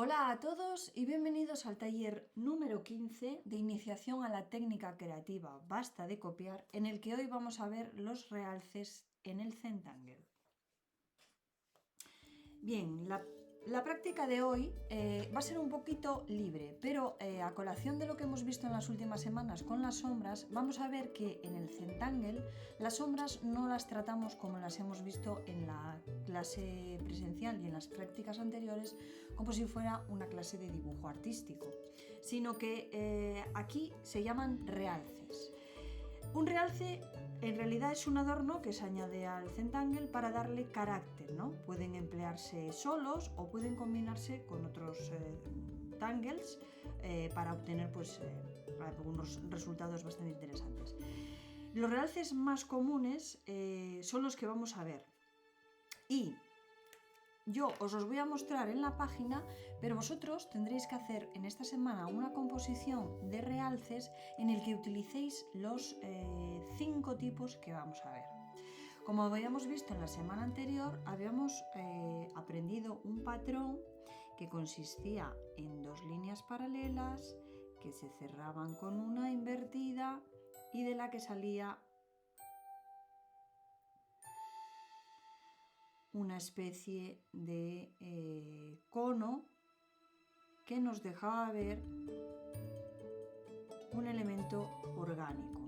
Hola a todos y bienvenidos al taller número 15 de iniciación a la técnica creativa Basta de copiar, en el que hoy vamos a ver los realces en el Zentangle. Bien, la práctica de hoy va a ser un poquito libre, pero a colación de lo que hemos visto en las últimas semanas con las sombras, vamos a ver que en el Zentangle las sombras no las tratamos como las hemos visto en la clase presencial y en las prácticas anteriores, como si fuera una clase de dibujo artístico, sino que aquí se llaman realces. Un realce en realidad es un adorno que se añade al Zentangle para darle carácter, ¿no? Pueden emplearse solos o pueden combinarse con otros tangles para obtener algunos resultados bastante interesantes. Los realces más comunes son los que vamos a ver. Y yo os los voy a mostrar en la página, pero vosotros tendréis que hacer en esta semana una composición de realces en el que utilicéis los 5 tipos que vamos a ver. Como habíamos visto en la semana anterior, habíamos aprendido un patrón que consistía en 2 líneas paralelas que se cerraban con una invertida y de la que salía una especie de cono que nos dejaba ver un elemento orgánico,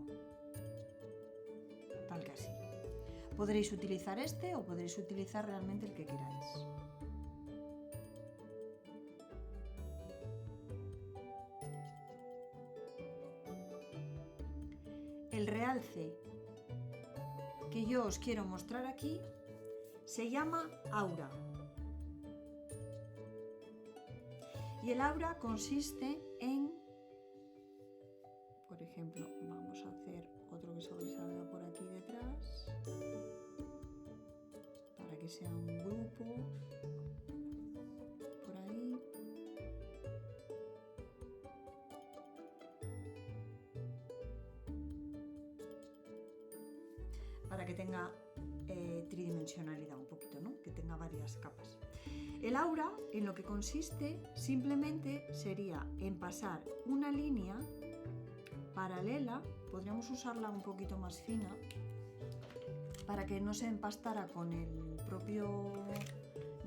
tal que así. Podréis utilizar este o podréis utilizar realmente el que queráis. El realce que yo os quiero mostrar aquí se llama aura. Y el aura consiste en, por ejemplo, vamos a hacer otro que salga por aquí detrás, para que sea un grupo, por ahí. Para que tenga tridimensionalidad un poquito, ¿no? Que tenga varias capas. El aura, en lo que consiste, simplemente sería en pasar una línea paralela, podríamos usarla un poquito más fina, para que no se empastara con el propio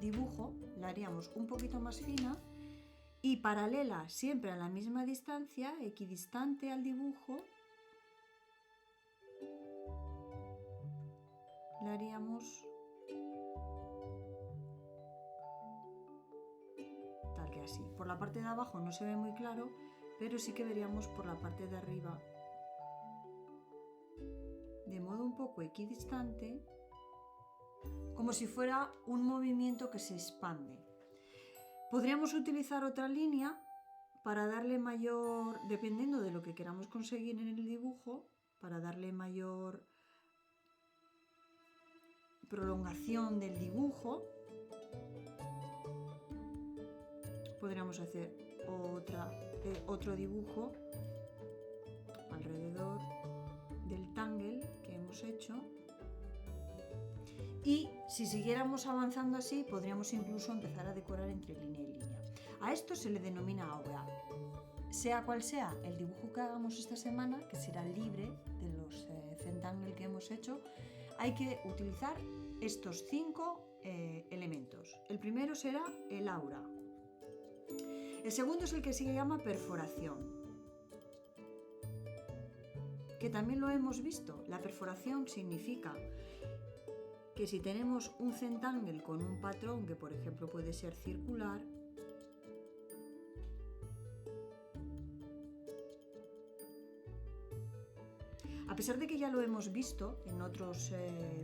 dibujo, la haríamos un poquito más fina y paralela siempre a la misma distancia, equidistante al dibujo, la haríamos tal que así. Por la parte de abajo no se ve muy claro, pero sí que veríamos por la parte de arriba, de modo un poco equidistante, como si fuera un movimiento que se expande. Podríamos utilizar otra línea para darle mayor, dependiendo de lo que queramos conseguir en el dibujo, para darle mayor prolongación del dibujo. Podríamos hacer otro dibujo alrededor del tangle que hemos hecho. Y si siguiéramos avanzando así, podríamos incluso empezar a decorar entre línea y línea. A esto se le denomina aura. Sea cual sea el dibujo que hagamos esta semana, que será libre de los Zentangle que hemos hecho, hay que utilizar estos 5 elementos. El primero será el aura. El segundo es el que se llama perforación, que también lo hemos visto. La perforación significa que si tenemos un Zentangle con un patrón que por ejemplo puede ser circular, a pesar de que ya lo hemos visto en otros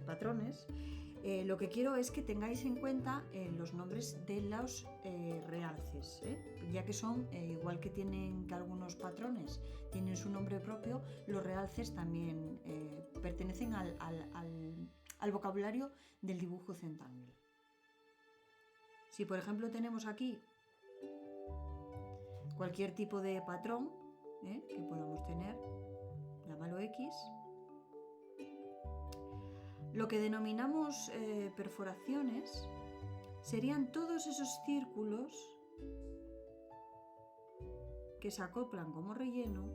patrones, lo que quiero es que tengáis en cuenta los nombres de los realces, ya que son, igual que tienen que algunos patrones tienen su nombre propio, los realces también pertenecen al vocabulario del dibujo Zentangle. Si por ejemplo tenemos aquí cualquier tipo de patrón que podamos tener, llámalo X, lo que denominamos perforaciones serían todos esos círculos que se acoplan como relleno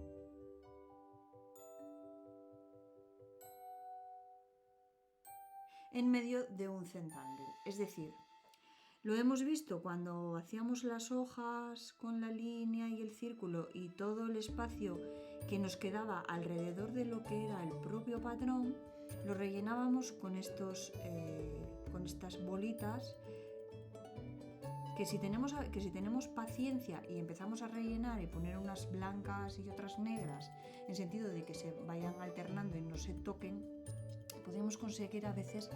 en medio de un centangle. Es decir, lo hemos visto cuando hacíamos las hojas con la línea y el círculo y todo el espacio que nos quedaba alrededor de lo que era el propio patrón, lo rellenábamos con estas bolitas que si tenemos paciencia y empezamos a rellenar y poner unas blancas y otras negras, en sentido de que se vayan alternando y no se toquen, podemos conseguir a veces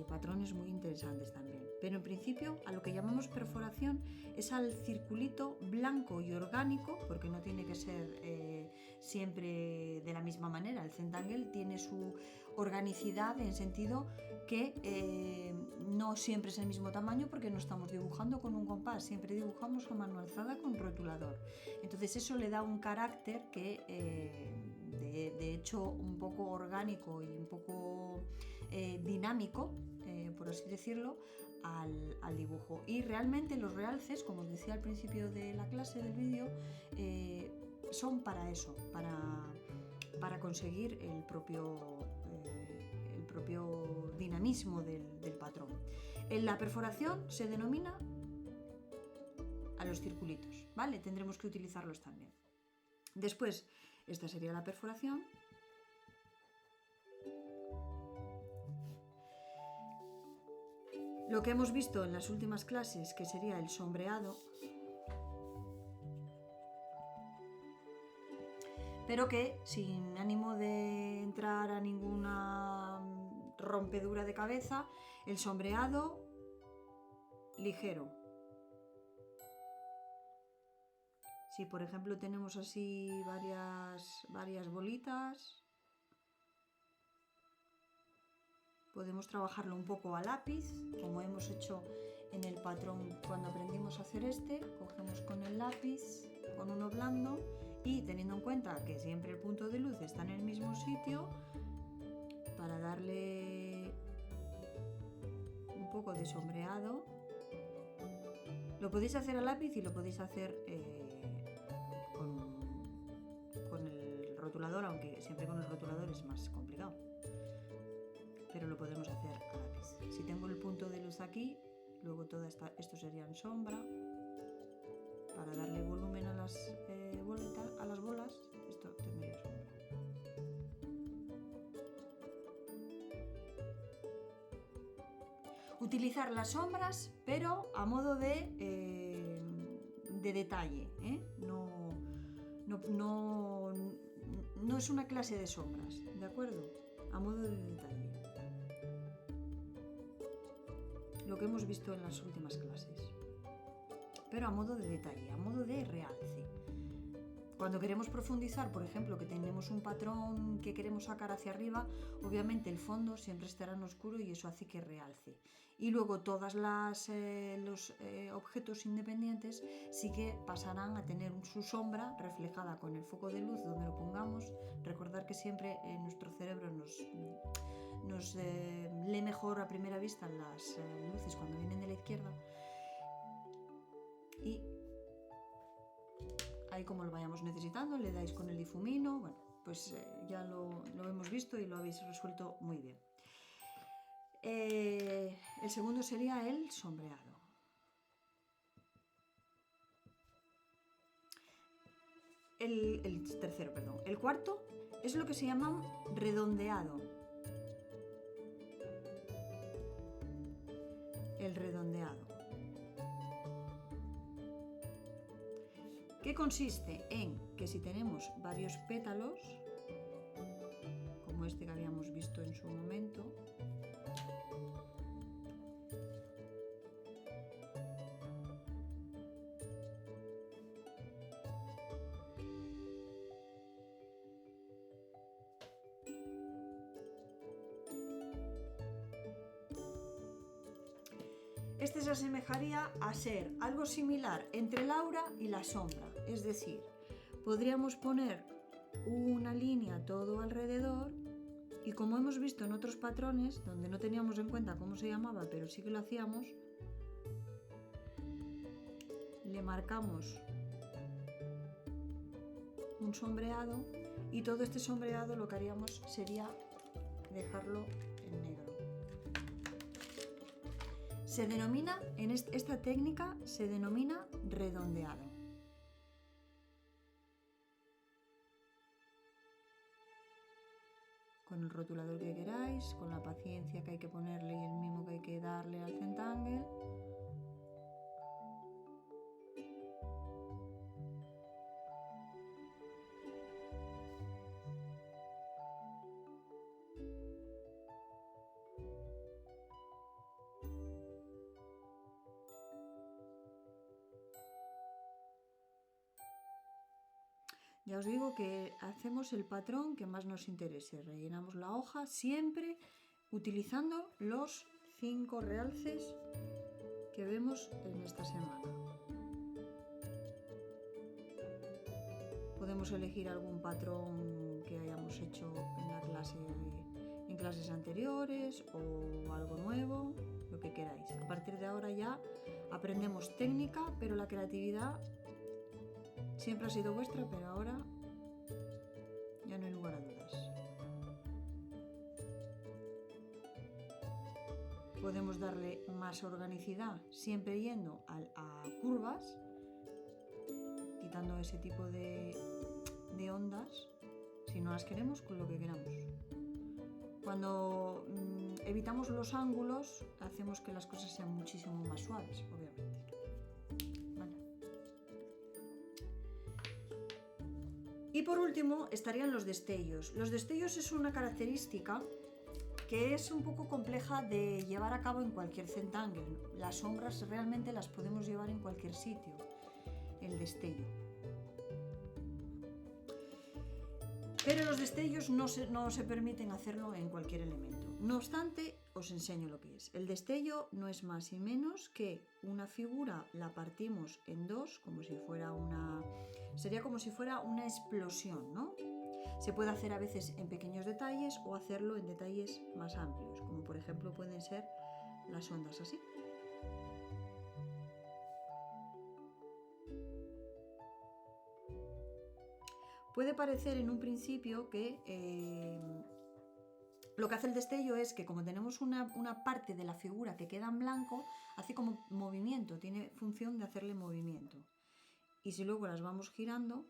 patrones muy interesantes también. Pero en principio a lo que llamamos perforación es al circulito blanco y orgánico, porque no tiene que ser siempre de la misma manera. El centangle tiene su organicidad en sentido que no siempre es el mismo tamaño, porque no estamos dibujando con un compás, siempre dibujamos a mano alzada con rotulador. Entonces eso le da un carácter que de hecho un poco orgánico y un poco dinámico, por así decirlo, al dibujo. Y realmente los realces, como os decía al principio de la clase del vídeo, son para eso, para conseguir el propio dinamismo del patrón. En la perforación se denomina a los circulitos, ¿vale? Tendremos que utilizarlos también. Después, esta sería la perforación. Lo que hemos visto en las últimas clases, que sería el sombreado, pero que sin ánimo de entrar a ninguna rompedura de cabeza, el sombreado ligero. Si por ejemplo tenemos así varias bolitas, podemos trabajarlo un poco a lápiz, como hemos hecho en el patrón cuando aprendimos a hacer este. Cogemos con el lápiz, con uno blando, y teniendo en cuenta que siempre el punto de luz está en el mismo sitio, para darle un poco de sombreado. Lo podéis hacer a lápiz y lo podéis hacer con el rotulador, aunque siempre con el rotulador es más complicado, pero lo podemos hacer a lápiz. Si tengo el punto de luz aquí, luego esto serían sombra, para darle volumen a las bolas, esto tendría sombra. Utilizar las sombras, pero a modo de detalle, ¿eh? No es una clase de sombras, ¿de acuerdo? A modo de detalle. Lo que hemos visto en las últimas clases. Pero a modo de detalle, a modo de realce. Cuando queremos profundizar, por ejemplo, que tenemos un patrón que queremos sacar hacia arriba, obviamente el fondo siempre estará en oscuro y eso hace que realce. Y luego todos los objetos independientes sí que pasarán a tener su sombra reflejada con el foco de luz donde lo pongamos. Recordar que siempre nuestro cerebro nos lee mejor a primera vista las luces cuando vienen de la izquierda. Y ahí, como lo vayamos necesitando, le dais con el difumino. Bueno, pues ya lo hemos visto y lo habéis resuelto muy bien. El segundo sería el sombreado. El tercero, perdón. El cuarto es lo que se llama redondeado. El redondeado. ¿Qué consiste? En que si tenemos varios pétalos, como este que habíamos visto en su momento, este se asemejaría a ser algo similar entre el aura y la sombra. Es decir, podríamos poner una línea todo alrededor y, como hemos visto en otros patrones donde no teníamos en cuenta cómo se llamaba, pero sí que lo hacíamos, le marcamos un sombreado y todo este sombreado lo que haríamos sería dejarlo en negro. Se denomina, en esta técnica se denomina redondeado. Con el rotulador que queráis, con la paciencia que hay que ponerle y el mimo que hay que darle al Zentangle. Ya os digo que hacemos el patrón que más nos interese. Rellenamos la hoja siempre utilizando los 5 realces que vemos en esta semana. Podemos elegir algún patrón que hayamos hecho en clases anteriores o algo nuevo, lo que queráis. A partir de ahora ya aprendemos técnica, pero la creatividad siempre ha sido vuestra, pero ahora ya no hay lugar a dudas. Podemos darle más organicidad, siempre yendo a curvas, quitando ese tipo de ondas, si no las queremos, con lo que queramos. Cuando evitamos los ángulos, hacemos que las cosas sean muchísimo más suaves, obviamente. Vale. Y por último estarían los destellos. Los destellos es una característica que es un poco compleja de llevar a cabo en cualquier Zentangle. Las sombras realmente las podemos llevar en cualquier sitio, el destello. Pero los destellos no se permiten hacerlo en cualquier elemento. No obstante, os enseño lo que es. El destello no es más y menos que una figura, la partimos en dos, como si fuera sería como si fuera una explosión, ¿no? Se puede hacer a veces en pequeños detalles o hacerlo en detalles más amplios, como por ejemplo pueden ser las ondas así. Puede parecer en un principio que lo que hace el destello es que como tenemos una parte de la figura que queda en blanco, hace como movimiento, tiene función de hacerle movimiento. Y si luego las vamos girando,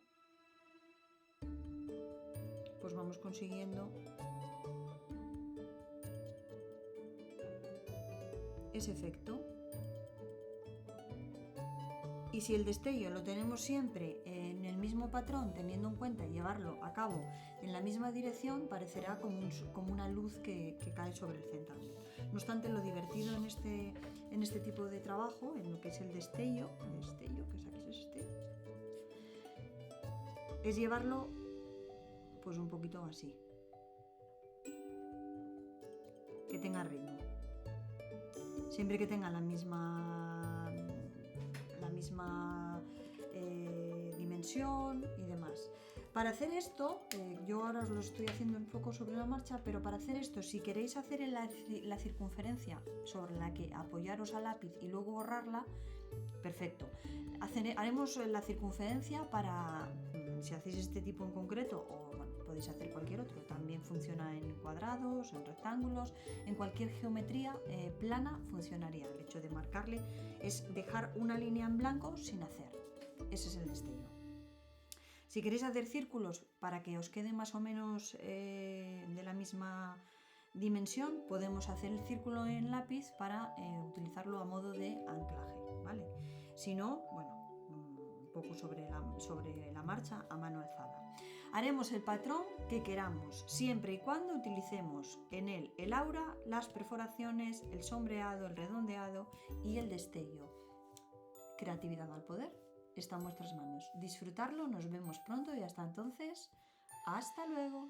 pues vamos consiguiendo ese efecto. Y si el destello lo tenemos siempre en el mismo patrón, teniendo en cuenta llevarlo a cabo en la misma dirección, parecerá como una luz que cae sobre el Zentangle. No obstante, lo divertido en este tipo de trabajo, en lo que es el destello, que es aquí, es llevarlo pues un poquito así, que tenga ritmo, siempre que tenga la misma dimensión y demás. Para hacer esto, yo ahora os lo estoy haciendo un poco sobre la marcha, pero para hacer esto, si queréis hacer la circunferencia sobre la que apoyaros al lápiz y luego borrarla, perfecto. Haremos la circunferencia para, si hacéis este tipo en concreto, o bueno, podéis hacer cualquier otro, también funciona en cuadrados, en rectángulos, en cualquier geometría plana funcionaría. El hecho de marcarle es dejar una línea en blanco sin hacer. Ese es el destello. Si queréis hacer círculos para que os quede más o menos de la misma dimensión, podemos hacer el círculo en lápiz para utilizarlo a modo de anclaje, ¿vale? Si no, bueno, un poco sobre la marcha a mano alzada. Haremos el patrón que queramos, siempre y cuando utilicemos en él el aura, las perforaciones, el sombreado, el redondeado y el destello. Creatividad al poder, está en vuestras manos. Disfrutarlo, nos vemos pronto y hasta entonces, ¡hasta luego!